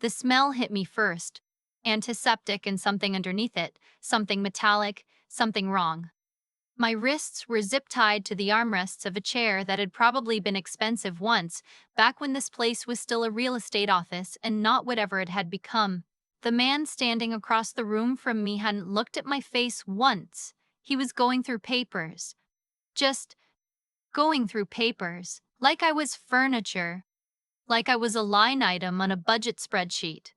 The smell hit me first. Antiseptic and something underneath it, something metallic, something wrong. My wrists were zip-tied to the armrests of a chair that had probably been expensive once, back when this place was still a real estate office and not whatever it had become. The man standing across the room from me hadn't looked at my face once. He was going through papers. Just going through papers. Like I was furniture. Like I was a line item on a budget spreadsheet.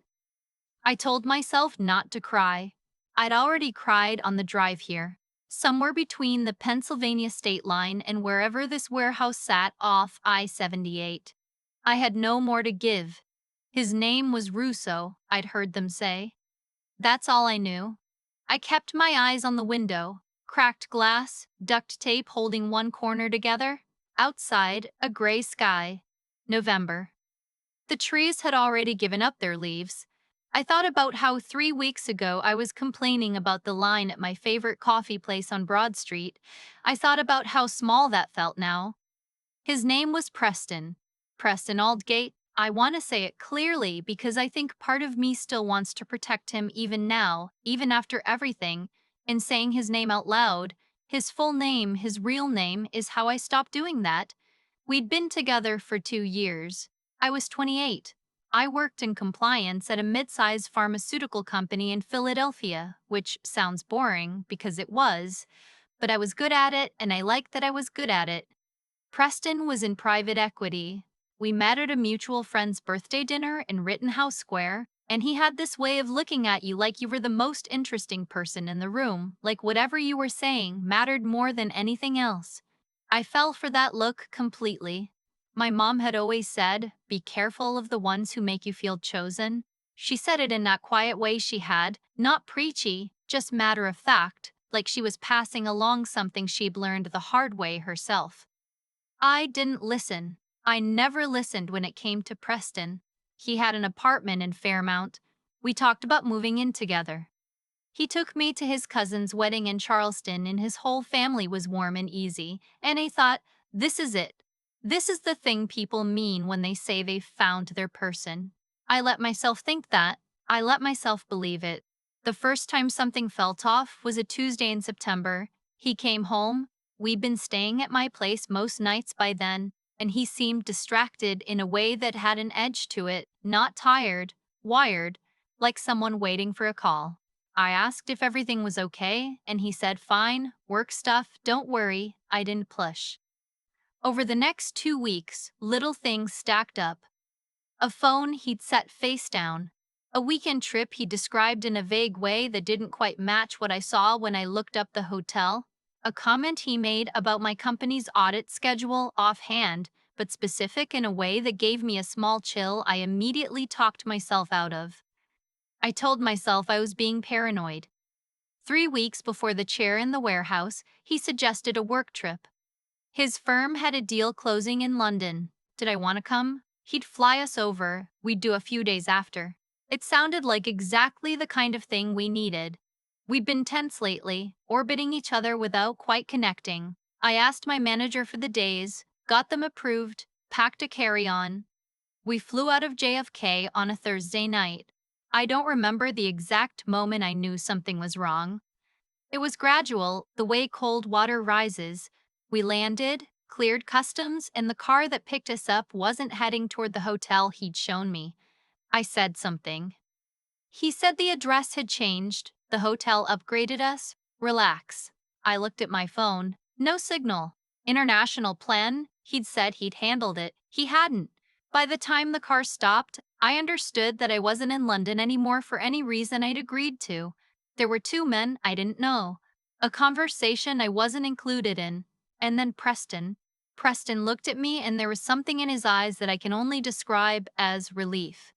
I told myself not to cry. I'd already cried on the drive here, somewhere between the Pennsylvania state line and wherever this warehouse sat off I-78. I had no more to give. His name was Russo, I'd heard them say. That's all I knew. I kept my eyes on the window, cracked glass, duct tape holding one corner together. Outside, a gray sky. November. The trees had already given up their leaves. I thought about how 3 weeks ago I was complaining about the line at my favorite coffee place on Broad Street. I thought about how small that felt now. His name was Preston. Preston Aldgate. I want to say it clearly because I think part of me still wants to protect him even now, even after everything, and saying his name out loud. His full name, his real name, is how I stopped doing that. We'd been together for 2 years. I was 28. I worked in compliance at a mid-sized pharmaceutical company in Philadelphia, which sounds boring because it was, but I was good at it and I liked that I was good at it. Preston was in private equity. We met at a mutual friend's birthday dinner in Rittenhouse Square, and he had this way of looking at you like you were the most interesting person in the room, like whatever you were saying mattered more than anything else. I fell for that look completely. My mom had always said, be careful of the ones who make you feel chosen. She said it in that quiet way she had, not preachy, just matter of fact, like she was passing along something she'd learned the hard way herself. I didn't listen. I never listened when it came to Preston. He had an apartment in Fairmount. We talked about moving in together. He took me to his cousin's wedding in Charleston and his whole family was warm and easy, and I thought, this is it. This is the thing people mean when they say they've found their person. I let myself think that. I let myself believe it. The first time something felt off was a Tuesday in September. He came home. We'd been staying at my place most nights by then, and he seemed distracted in a way that had an edge to it, not tired, wired, like someone waiting for a call. I asked if everything was okay, and he said, fine, work stuff, don't worry. I didn't push. Over the next 2 weeks, little things stacked up. A phone he'd set face down. A weekend trip he described in a vague way that didn't quite match what I saw when I looked up the hotel. A comment he made about my company's audit schedule offhand, but specific in a way that gave me a small chill I immediately talked myself out of. I told myself I was being paranoid. 3 weeks before the chair in the warehouse, he suggested a work trip. His firm had a deal closing in London. Did I want to come? He'd fly us over. We'd do a few days after. It sounded like exactly the kind of thing we needed. We'd been tense lately, orbiting each other without quite connecting. I asked my manager for the days, got them approved, packed a carry-on. We flew out of JFK on a Thursday night. I don't remember the exact moment I knew something was wrong. It was gradual, the way cold water rises. We landed, cleared customs, and the car that picked us up wasn't heading toward the hotel he'd shown me. I said something. He said the address had changed, the hotel upgraded us. Relax. I looked at my phone. No signal. International plan? He'd said he'd handled it. He hadn't. By the time the car stopped, I understood that I wasn't in London anymore for any reason I'd agreed to. There were two men I didn't know. A conversation I wasn't included in. And then Preston. Preston looked at me and there was something in his eyes that I can only describe as relief.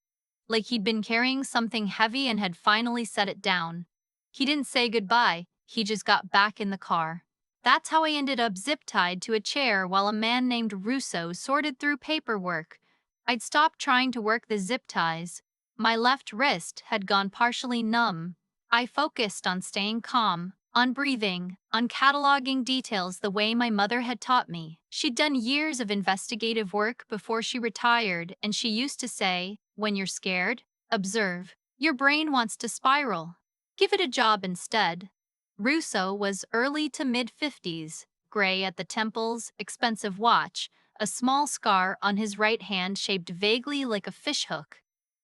Like he'd been carrying something heavy and had finally set it down. He didn't say goodbye, he just got back in the car. That's how I ended up zip-tied to a chair while a man named Russo sorted through paperwork. I'd stopped trying to work the zip ties. My left wrist had gone partially numb. I focused on staying calm, on breathing, on cataloging details the way my mother had taught me. She'd done years of investigative work before she retired, and she used to say, when you're scared, Observe. Your brain wants to spiral. Give it a job instead. Russo was early to mid-50s, gray at the temples, expensive watch, a small scar on his right hand shaped vaguely like a fishhook.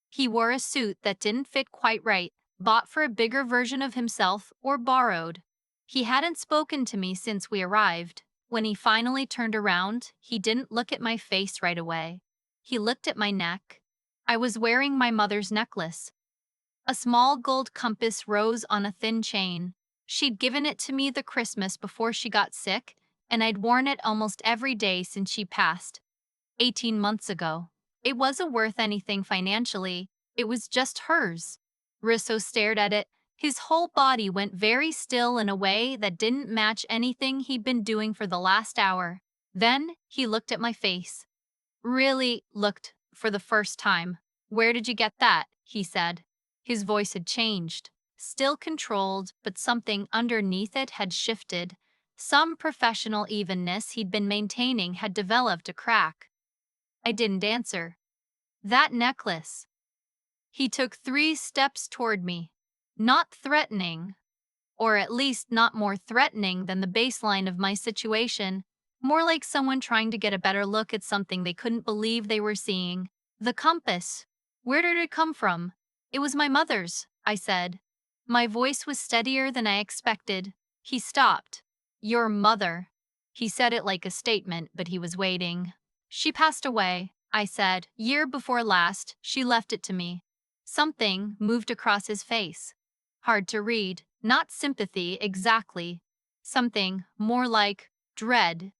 He wore a suit that didn't fit quite right, bought for a bigger version of himself or borrowed. He hadn't spoken to me since we arrived. When he finally turned around, he didn't look at my face right away. He looked at my neck. I was wearing my mother's necklace. A small gold compass rose on a thin chain. She'd given it to me the Christmas before she got sick, and I'd worn it almost every day since she passed, 18 months ago. It wasn't worth anything financially, it was just hers. Risso stared at it. His whole body went very still in a way that didn't match anything he'd been doing for the last hour. Then he looked at my face. Really looked for the first time. "Where did you get that?" he said. His voice had changed. Still controlled, but something underneath it had shifted. Some professional evenness he'd been maintaining had developed a crack. I didn't answer. "That necklace." He took 3 steps toward me. Not threatening, or at least not more threatening than the baseline of my situation, more like someone trying to get a better look at something they couldn't believe they were seeing. "The compass. Where did it come from?" "It was my mother's," I said. My voice was steadier than I expected. He stopped. "Your mother." He said it like a statement, but he was waiting. "She passed away," I said. "Year before last, she left it to me." Something moved across his face. Hard to read, not sympathy exactly. Something more like dread.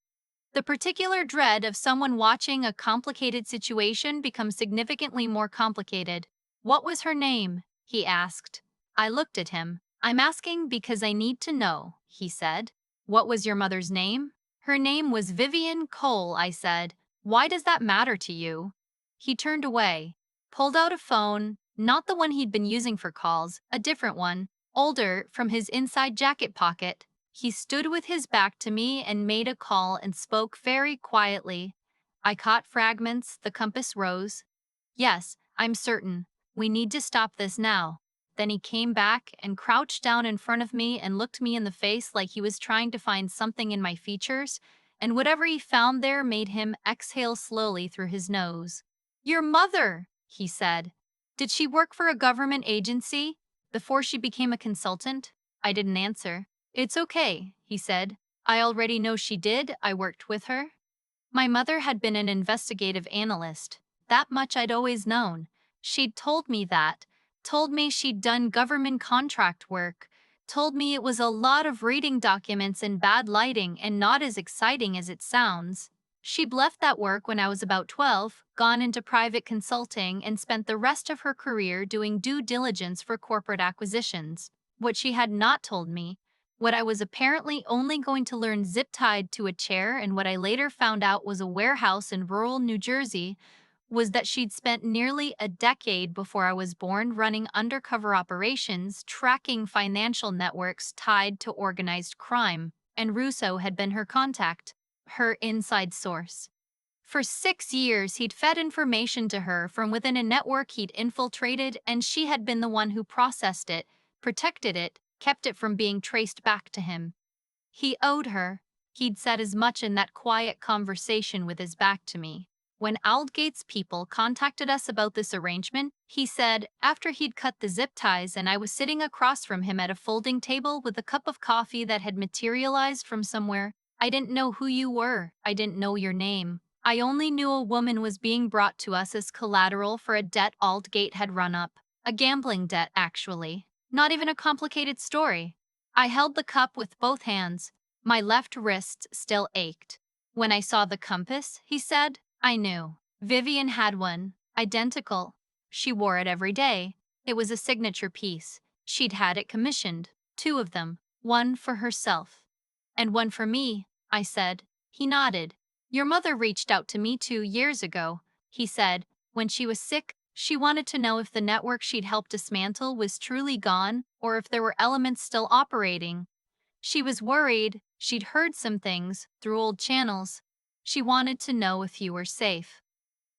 The particular dread of someone watching a complicated situation become significantly more complicated. "What was her name?" he asked. I looked at him. "I'm asking because I need to know," he said. "What was your mother's name?" "Her name was Vivian Cole," I said. "Why does that matter to you?" He turned away, pulled out a phone, not the one he'd been using for calls, a different one, older, from his inside jacket pocket. He stood with his back to me and made a call and spoke very quietly. I caught fragments. The compass rose. "Yes, I'm certain. We need to stop this now." Then he came back and crouched down in front of me and looked me in the face like he was trying to find something in my features, and whatever he found there made him exhale slowly through his nose. "Your mother," he said. "Did she work for a government agency before she became a consultant?" I didn't answer. "It's okay," he said. "I already know she did. I worked with her." My mother had been an investigative analyst. That much I'd always known. She'd told me that. Told me she'd done government contract work. Told me it was a lot of reading documents in bad lighting and not as exciting as it sounds. She'd left that work when I was about 12, gone into private consulting, and spent the rest of her career doing due diligence for corporate acquisitions. What she had not told me, what I was apparently only going to learn zip-tied to a chair and what I later found out was a warehouse in rural New Jersey, was that she'd spent nearly a decade before I was born running undercover operations, tracking financial networks tied to organized crime, and Russo had been her contact, her inside source. For 6 years, he'd fed information to her from within a network he'd infiltrated, and she had been the one who processed it, protected it, kept it from being traced back to him. He owed her. He'd said as much in that quiet conversation with his back to me. When Aldgate's people contacted us about this arrangement, he said, after he'd cut the zip ties and I was sitting across from him at a folding table with a cup of coffee that had materialized from somewhere, "I didn't know who you were. I didn't know your name. I only knew a woman was being brought to us as collateral for a debt Aldgate had run up. A gambling debt, actually. Not even a complicated story." I held the cup with both hands. My left wrist still ached. "When I saw the compass," he said, "I knew. Vivian had one. Identical. She wore it every day. It was a signature piece. She'd had it commissioned. 2 of them. One for herself. And one for me," I said. He nodded. "Your mother reached out to me 2 years ago," he said. "When she was sick, she wanted to know if the network she'd helped dismantle was truly gone or if there were elements still operating. She was worried. She'd heard some things through old channels. She wanted to know if you were safe."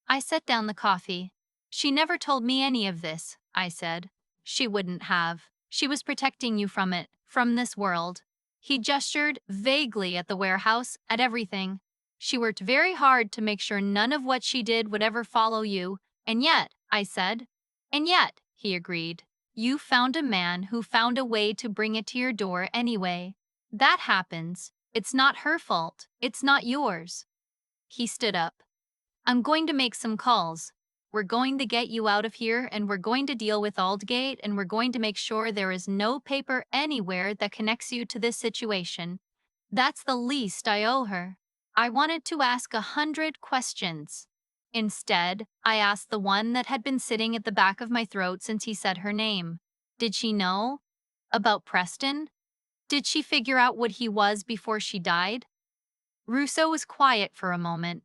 I set down the coffee. She never told me any of this, I said. She wouldn't have. She was protecting you from it, from this world. He gestured vaguely at the warehouse, at everything. She worked very hard to make sure none of what she did would ever follow you. And yet, I said. And yet, he agreed. You found a man who found a way to bring it to your door anyway. That happens. It's not her fault. It's not yours. He stood up. I'm going to make some calls. We're going to get you out of here, and we're going to deal with Aldgate, and we're going to make sure there is no paper anywhere that connects you to this situation. That's the least I owe her. I wanted to ask 100 questions. Instead, I asked the one that had been sitting at the back of my throat since he said her name. Did she know? About Preston? Did she figure out what he was before she died? Russo was quiet for a moment.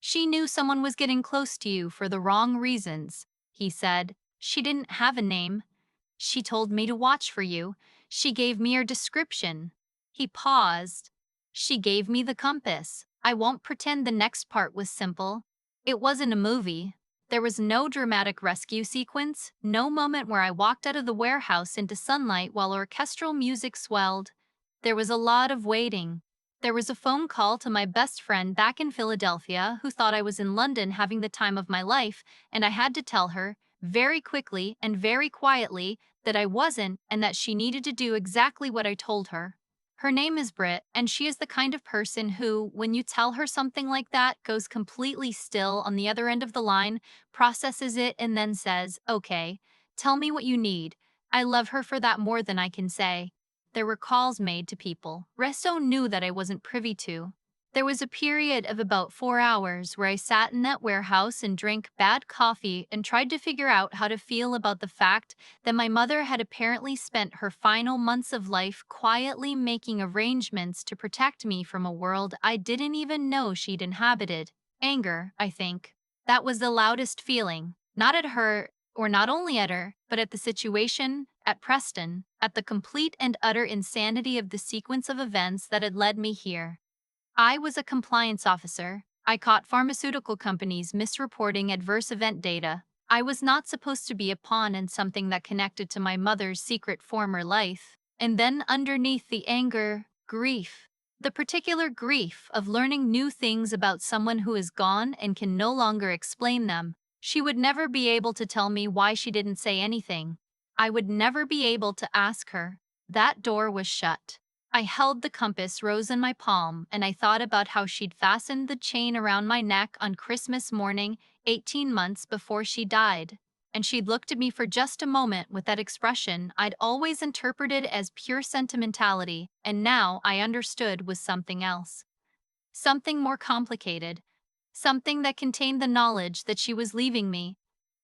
She knew someone was getting close to you for the wrong reasons, he said. She didn't have a name. She told me to watch for you. She gave me her description. He paused. She gave me the compass. I won't pretend the next part was simple. It wasn't a movie. There was no dramatic rescue sequence, no moment where I walked out of the warehouse into sunlight while orchestral music swelled. There was a lot of waiting. There was a phone call to my best friend back in Philadelphia who thought I was in London having the time of my life, and I had to tell her, very quickly and very quietly, that I wasn't and that she needed to do exactly what I told her. Her name is Britt, and she is the kind of person who, when you tell her something like that, goes completely still on the other end of the line, processes it, and then says, "Okay, tell me what you need." I love her for that more than I can say. There were calls made to people Resto knew that I wasn't privy to. There was a period of about 4 hours where I sat in that warehouse and drank bad coffee and tried to figure out how to feel about the fact that my mother had apparently spent her final months of life quietly making arrangements to protect me from a world I didn't even know she'd inhabited. Anger, I think. That was the loudest feeling, not at her, or not only at her, but at the situation, at Preston, at the complete and utter insanity of the sequence of events that had led me here. I was a compliance officer. I caught pharmaceutical companies misreporting adverse event data. I was not supposed to be a pawn in something that connected to my mother's secret former life. And then underneath the anger, grief. The particular grief of learning new things about someone who is gone and can no longer explain them. She would never be able to tell me why she didn't say anything. I would never be able to ask her. That door was shut. I held the compass rose in my palm, and I thought about how she'd fastened the chain around my neck on Christmas morning, 18 months before she died. And she'd looked at me for just a moment with that expression I'd always interpreted as pure sentimentality, and now I understood was something else. Something more complicated. Something that contained the knowledge that she was leaving me.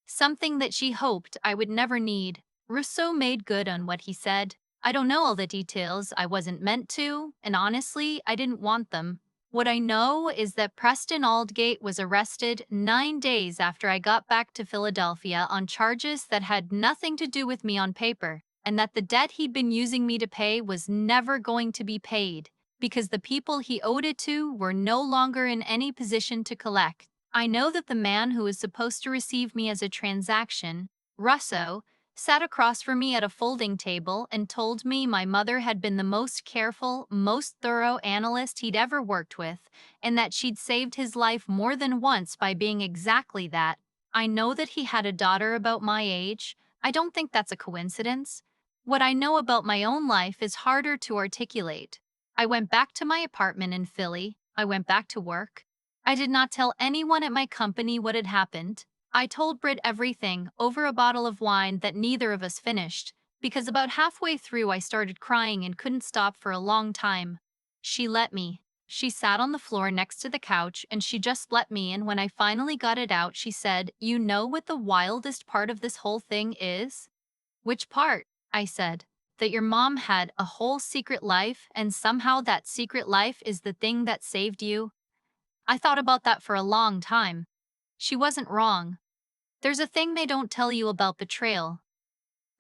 Something that she hoped I would never need. Rousseau made good on what he said. I don't know all the details, I wasn't meant to, and honestly, I didn't want them. What I know is that Preston Aldgate was arrested 9 days after I got back to Philadelphia on charges that had nothing to do with me on paper, and that the debt he'd been using me to pay was never going to be paid, because the people he owed it to were no longer in any position to collect. I know that the man who was supposed to receive me as a transaction, Russo, sat across from me at a folding table and told me my mother had been the most careful, most thorough analyst he'd ever worked with, and that she'd saved his life more than once by being exactly that. I know that he had a daughter about my age. I don't think that's a coincidence. What I know about my own life is harder to articulate. I went back to my apartment in Philly. I went back to work. I did not tell anyone at my company what had happened. I told Britt everything over a bottle of wine that neither of us finished, because about halfway through I started crying and couldn't stop for a long time. She let me. She sat on the floor next to the couch and she just let me, and when I finally got it out, she said, "You know what the wildest part of this whole thing is?" "Which part?" I said. "That your mom had a whole secret life, and somehow that secret life is the thing that saved you." I thought about that for a long time. She wasn't wrong. There's a thing they don't tell you about betrayal.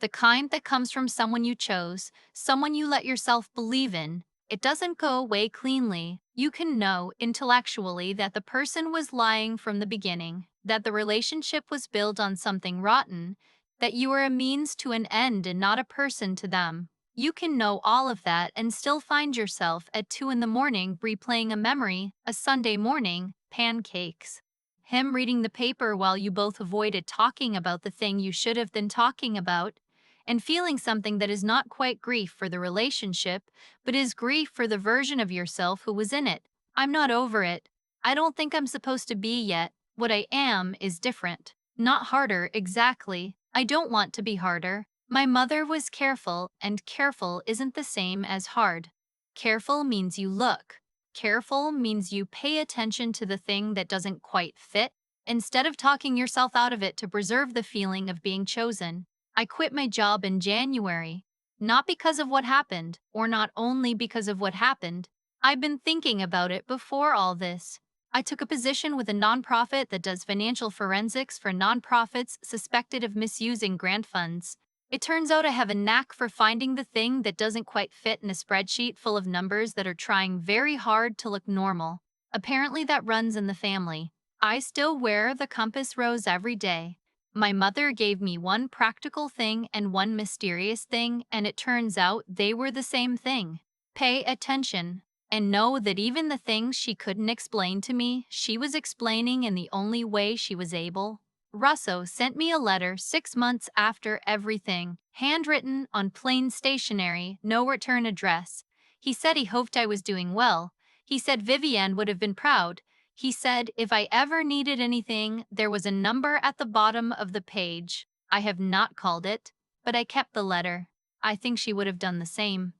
The kind that comes from someone you chose, someone you let yourself believe in. It doesn't go away cleanly. You can know intellectually that the person was lying from the beginning. that the relationship was built on something rotten, that you were a means to an end and not a person to them. You can know all of that and still find yourself at 2 in the morning replaying a memory, a Sunday morning, pancakes. Him reading the paper while you both avoided talking about the thing you should have been talking about, and feeling something that is not quite grief for the relationship, but is grief for the version of yourself who was in it. I'm not over it. I don't think I'm supposed to be yet. What I am is different. Not harder, exactly. I don't want to be harder. My mother was careful, and careful isn't the same as hard. Careful means you look. Careful means you pay attention to the thing that doesn't quite fit, instead of talking yourself out of it to preserve the feeling of being chosen. I quit my job in January. Not because of what happened, or not only because of what happened. I've been thinking about it before all this. I took a position with a nonprofit that does financial forensics for nonprofits suspected of misusing grant funds. It turns out I have a knack for finding the thing that doesn't quite fit in a spreadsheet full of numbers that are trying very hard to look normal. Apparently that runs in the family. I still wear the compass rose every day. My mother gave me one practical thing and one mysterious thing, and it turns out they were the same thing. Pay attention, and know that even the things she couldn't explain to me, she was explaining in the only way she was able. Russo sent me a letter 6 months after everything, handwritten on plain stationery, no return address. He said he hoped I was doing well. He said Vivienne would have been proud. He said if I ever needed anything, there was a number at the bottom of the page. I have not called it, but I kept the letter. I think she would have done the same.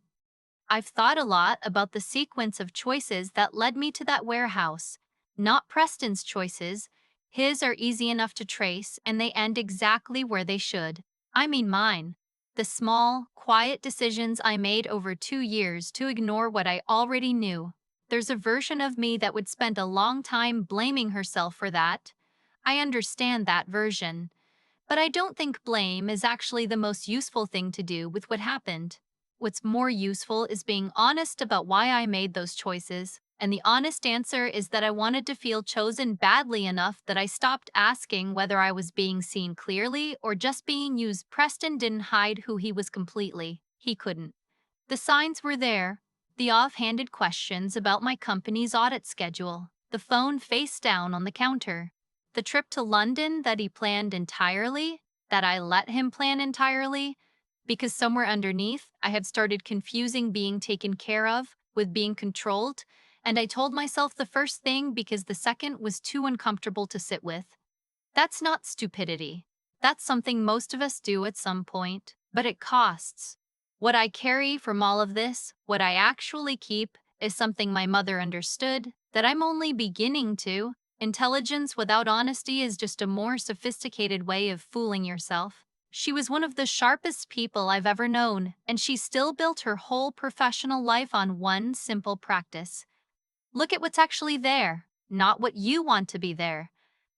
I've thought a lot about the sequence of choices that led me to that warehouse. Not Preston's choices. His are easy enough to trace, and they end exactly where they should. I mean mine. The small, quiet decisions I made over 2 years to ignore what I already knew. There's a version of me that would spend a long time blaming herself for that. I understand that version. But I don't think blame is actually the most useful thing to do with what happened. What's more useful is being honest about why I made those choices, and the honest answer is that I wanted to feel chosen badly enough that I stopped asking whether I was being seen clearly or just being used. Preston didn't hide who he was completely. He couldn't. The signs were there. The offhanded questions about my company's audit schedule. The phone face down on the counter. The trip to London that he planned entirely, that I let him plan entirely, because somewhere underneath, I had started confusing being taken care of with being controlled, and I told myself the first thing because the second was too uncomfortable to sit with. That's not stupidity. That's something most of us do at some point, but it costs. What I carry from all of this, what I actually keep, is something my mother understood, that I'm only beginning to. Intelligence without honesty is just a more sophisticated way of fooling yourself. She was one of the sharpest people I've ever known, and she still built her whole professional life on one simple practice. Look at what's actually there, not what you want to be there.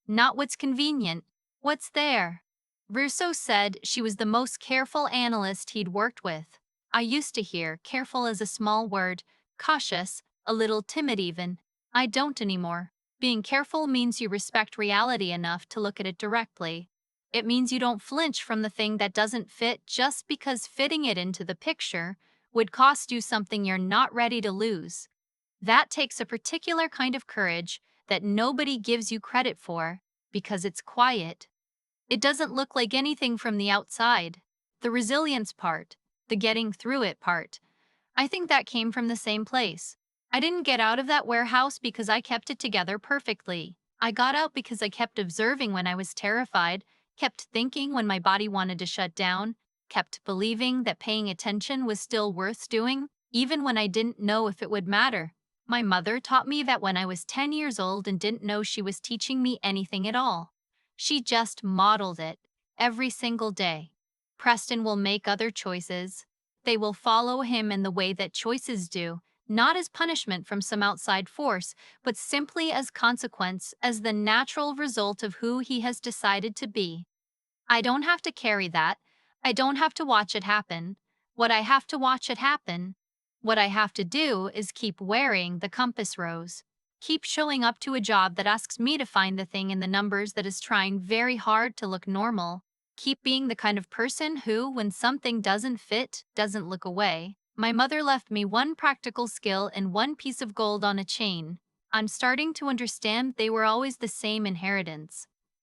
Not what's convenient, what's there. Russo said she was the most careful analyst he'd worked with. I used to hear careful as a small word, cautious, a little timid even. I don't anymore. Being careful means you respect reality enough to look at it directly. It means you don't flinch from the thing that doesn't fit just because fitting it into the picture would cost you something you're not ready to lose. That takes a particular kind of courage that nobody gives you credit for because it's quiet. It doesn't look like anything from the outside. The resilience part, the getting through it part, I think that came from the same place. I didn't get out of that warehouse because I kept it together perfectly. I got out because I kept observing when I was terrified, kept thinking when my body wanted to shut down, kept believing that paying attention was still worth doing, even when I didn't know if it would matter. My mother taught me that when I was 10 years old and didn't know she was teaching me anything at all. She just modeled it every single day. Preston will make other choices. They will follow him in the way that choices do, not as punishment from some outside force, but simply as consequence, as the natural result of who he has decided to be. I don't have to carry that. I don't have to watch it happen. What I have to watch it happen, what I have to do is keep wearing the compass rose. Keep showing up to a job that asks me to find the thing in the numbers that is trying very hard to look normal. Keep being the kind of person who, when something doesn't fit, doesn't look away. My mother left me one practical skill and one piece of gold on a chain. I'm starting to understand they were always the same inheritance.